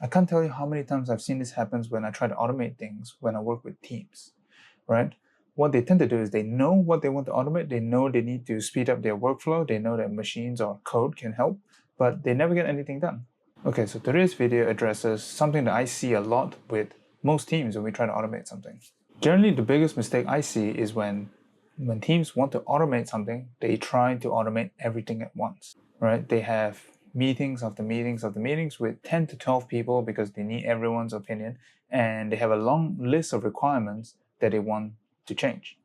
I can't tell you how many times I've seen this happens when I try to automate things when I work with teams, right? What they tend to do is they know what they want to automate, they know they need to speed up their workflow, they know that machines or code can help, but they never get anything done. Okay, so today's video addresses something that I see a lot with most teams when we try to automate something. Generally, the biggest mistake I see is when teams want to automate something, they try to automate everything at once, right? They have meetings after meetings after meetings with 10 to 12 people because they need everyone's opinion, and they have a long list of requirements that they want to change.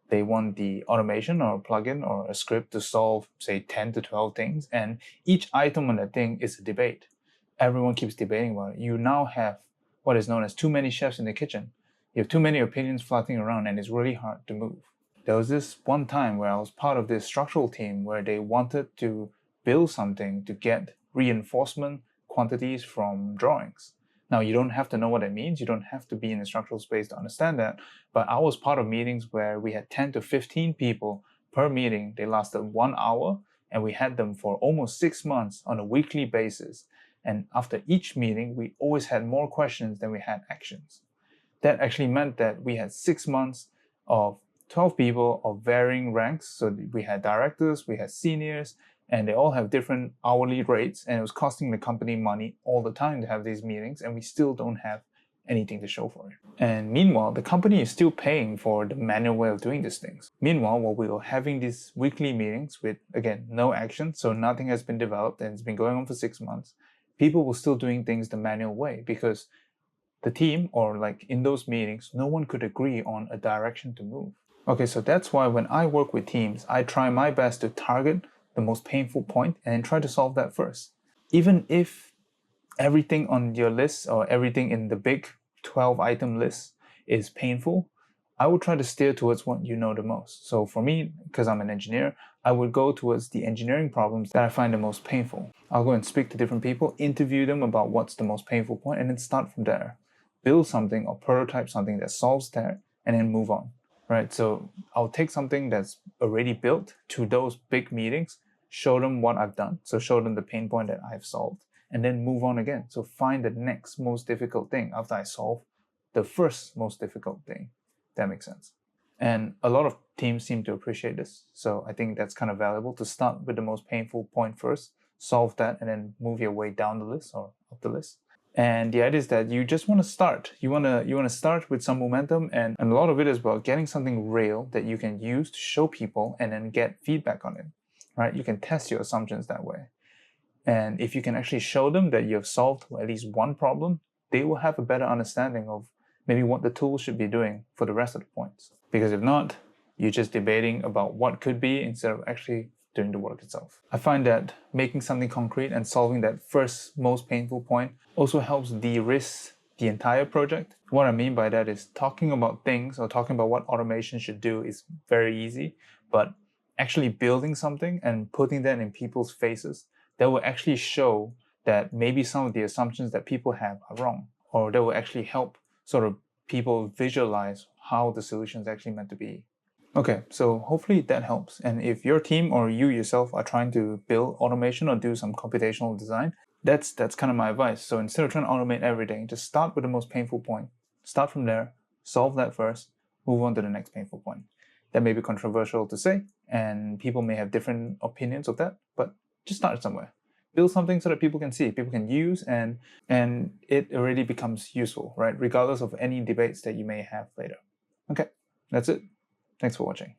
They want the automation or a plugin or a script to solve, say, 10 to 12 things, and each item on that thing is a debate. Everyone keeps debating about it. You now have what is known as too many chefs in the kitchen. You have too many opinions floating around, and it's really hard to move. There was this one time where I was part of this structural team where they wanted to build something to get reinforcement quantities from drawings. Now, you don't have to know what it means. You don't have to be in the structural space to understand that. But I was part of meetings where we had 10 to 15 people per meeting. They lasted 1 hour, and we had them for almost 6 months on a weekly basis. And after each meeting, we always had more questions than we had actions. That actually meant that we had 6 months of 12 people of varying ranks. So we had directors, we had seniors, and they all have different hourly rates, and it was costing the company money all the time to have these meetings, and we still don't have anything to show for it. And meanwhile, the company is still paying for the manual way of doing these things. Meanwhile, while we were having these weekly meetings with, again, no action, so nothing has been developed, and it's been going on for 6 months, people were still doing things the manual way because the team, or like in those meetings, no one could agree on a direction to move. Okay, so that's why when I work with teams, I try my best to target the most painful point and try to solve that first. Even if everything on your list or everything in the big 12-item list is painful, I would try to steer towards what you know the most. So for me, because I'm an engineer, I would go towards the engineering problems that I find the most painful. I'll go and speak to different people, interview them about what's the most painful point, and then start from there. Build something or prototype something that solves that, and then move on. Right, so I'll take something that's already built to those big meetings, show them what I've done, so show them the pain point that I've solved, and then move on again. So find the next most difficult thing after I solve the first most difficult thing. That makes sense. And a lot of teams seem to appreciate this, so I think that's kind of valuable to start with the most painful point first, solve that, and then move your way down the list or up the list. And the idea is that you just want to start. You want to start with some momentum, and a lot of it is about getting something real that you can use to show people and then get feedback on it, right? You can test your assumptions that way. And if you can actually show them that you have solved at least one problem, they will have a better understanding of maybe what the tool should be doing for the rest of the points. Because if not, you're just debating about what could be instead of actually doing the work itself. I find that making something concrete and solving that first most painful point also helps de-risk the entire project. What I mean by that is talking about things or talking about what automation should do is very easy, but actually building something and putting that in people's faces, that will actually show that maybe some of the assumptions that people have are wrong, or that will actually help sort of people visualize how the solution is actually meant to be. Okay, so hopefully that helps. And if your team or you yourself are trying to build automation or do some computational design, that's kind of my advice. So instead of trying to automate everything, just start with the most painful point. Start from there, solve that first, move on to the next painful point. That may be controversial to say, and people may have different opinions of that, but just start somewhere. Build something so that people can see, people can use, and it already becomes useful, right? Regardless of any debates that you may have later. Okay, that's it. Thanks for watching.